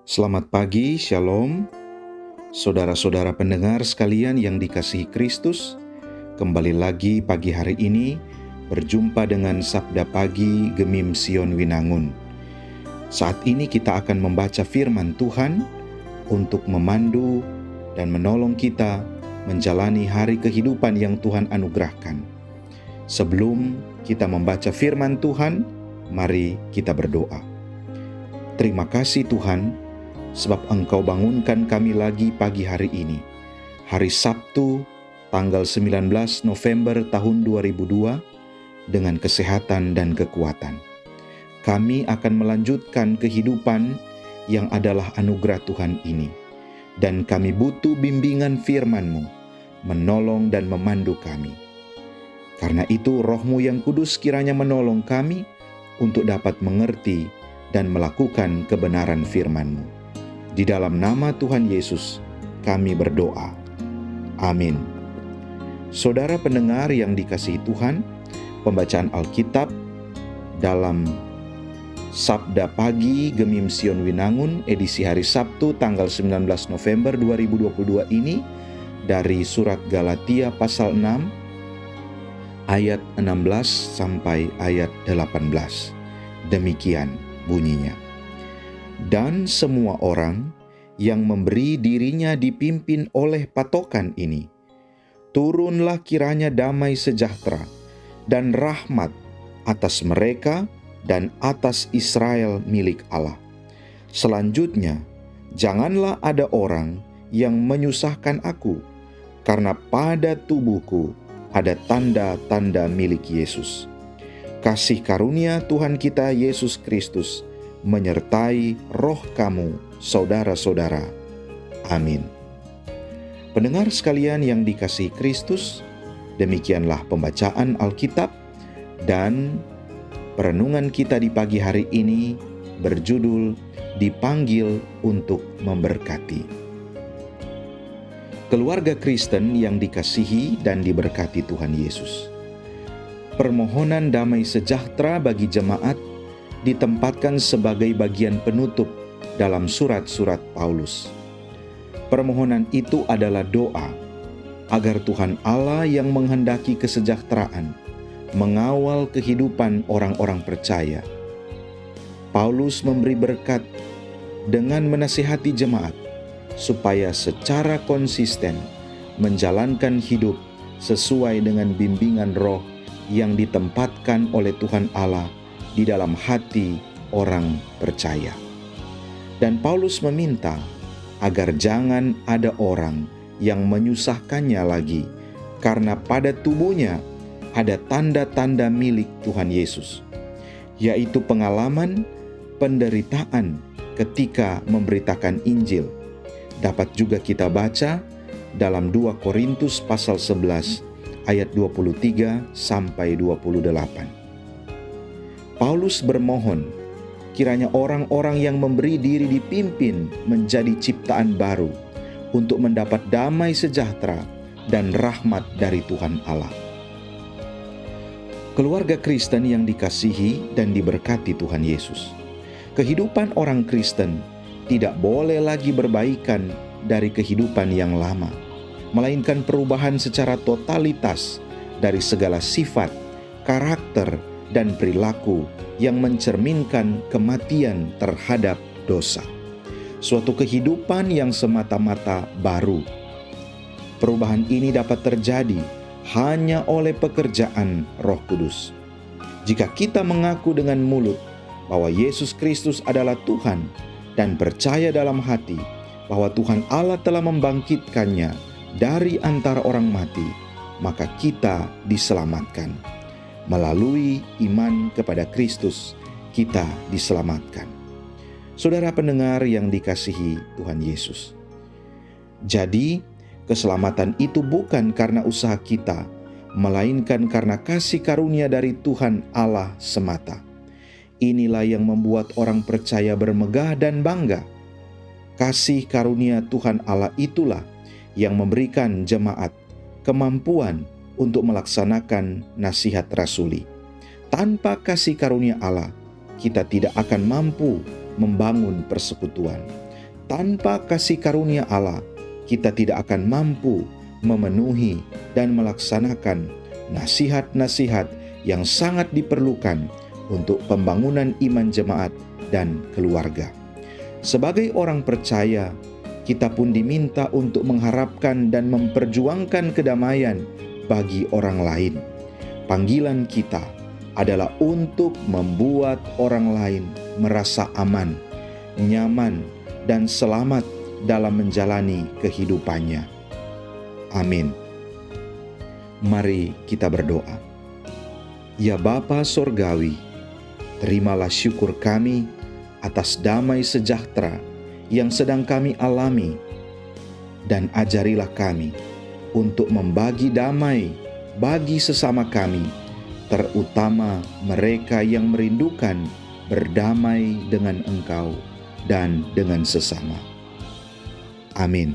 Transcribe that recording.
Selamat pagi, Shalom. Saudara-saudara pendengar sekalian yang dikasihi Kristus, kembali lagi pagi hari ini berjumpa dengan Sabda Pagi Gemim Sion Winangun. Saat ini kita akan membaca firman Tuhan untuk memandu dan menolong kita menjalani hari kehidupan yang Tuhan anugerahkan. Sebelum kita membaca firman Tuhan, mari kita berdoa. Terima kasih Tuhan, sebab Engkau bangunkan kami lagi pagi hari ini, hari Sabtu, tanggal 19 November tahun 2002, dengan kesehatan dan kekuatan. Kami akan melanjutkan kehidupan yang adalah anugerah Tuhan ini, dan kami butuh bimbingan firman-Mu, menolong dan memandu kami. Karena itu Roh-Mu yang kudus kiranya menolong kami untuk dapat mengerti dan melakukan kebenaran firman-Mu. Di dalam nama Tuhan Yesus, kami berdoa. Amin. Saudara pendengar yang dikasihi Tuhan, pembacaan Alkitab dalam Sabda Pagi Gemim Sion Winangun, edisi hari Sabtu tanggal 19 November 2022 ini, dari surat Galatia pasal 6, ayat 16 sampai ayat 18. Demikian bunyinya. Dan semua orang yang memberi dirinya dipimpin oleh patokan ini, turunlah kiranya damai sejahtera dan rahmat atas mereka dan atas Israel milik Allah. Selanjutnya, janganlah ada orang yang menyusahkan aku, karena pada tubuhku ada tanda-tanda milik Yesus. Kasih karunia Tuhan kita Yesus Kristus menyertai roh kamu, saudara-saudara. Amin. Pendengar sekalian yang dikasihi Kristus, demikianlah pembacaan Alkitab dan perenungan kita di pagi hari ini berjudul Dipanggil untuk Memberkati. Keluarga Kristen yang dikasihi dan diberkati Tuhan Yesus. Permohonan damai sejahtera bagi jemaat ditempatkan sebagai bagian penutup dalam surat-surat Paulus. Permohonan itu adalah doa agar Tuhan Allah yang menghendaki kesejahteraan mengawal kehidupan orang-orang percaya. Paulus memberi berkat dengan menasihati jemaat supaya secara konsisten menjalankan hidup sesuai dengan bimbingan roh yang ditempatkan oleh Tuhan Allah di dalam hati orang percaya. Dan Paulus meminta agar jangan ada orang yang menyusahkannya lagi, karena pada tubuhnya ada tanda-tanda milik Tuhan Yesus, yaitu pengalaman penderitaan ketika memberitakan Injil. Dapat juga kita baca dalam 2 Korintus pasal 11 ayat 23 sampai 28. Paulus bermohon, kiranya orang-orang yang memberi diri dipimpin menjadi ciptaan baru untuk mendapat damai sejahtera dan rahmat dari Tuhan Allah. Keluarga Kristen yang dikasihi dan diberkati Tuhan Yesus. Kehidupan orang Kristen tidak boleh lagi berbaikan dari kehidupan yang lama, melainkan perubahan secara totalitas dari segala sifat, karakter, dan perilaku yang mencerminkan kematian terhadap dosa. Suatu kehidupan yang semata-mata baru. Perubahan ini dapat terjadi hanya oleh pekerjaan Roh Kudus. Jika kita mengaku dengan mulut bahwa Yesus Kristus adalah Tuhan dan percaya dalam hati bahwa Tuhan Allah telah membangkitkannya dari antara orang mati, maka kita diselamatkan. Melalui iman kepada Kristus, kita diselamatkan. Saudara pendengar yang dikasihi Tuhan Yesus. Jadi, keselamatan itu bukan karena usaha kita, melainkan karena kasih karunia dari Tuhan Allah semata. Inilah yang membuat orang percaya bermegah dan bangga. Kasih karunia Tuhan Allah itulah yang memberikan jemaat kemampuan untuk melaksanakan nasihat rasuli. Tanpa kasih karunia Allah, kita tidak akan mampu membangun persekutuan. tanpa kasih karunia Allah, kita tidak akan mampu memenuhi dan melaksanakan nasihat-nasihat yang sangat diperlukan untuk pembangunan iman jemaat dan keluarga. Sebagai orang percaya, kita pun diminta untuk mengharapkan dan memperjuangkan kedamaian bagi orang lain. Panggilan kita adalah untuk membuat orang lain merasa aman, nyaman, dan selamat dalam menjalani kehidupannya. Amin. Mari kita berdoa. Ya Bapa Sorgawi, terimalah syukur kami atas damai sejahtera yang sedang kami alami, dan ajarilah kami untuk membagi damai bagi sesama kami, terutama mereka yang merindukan berdamai dengan Engkau dan dengan sesama. Amin.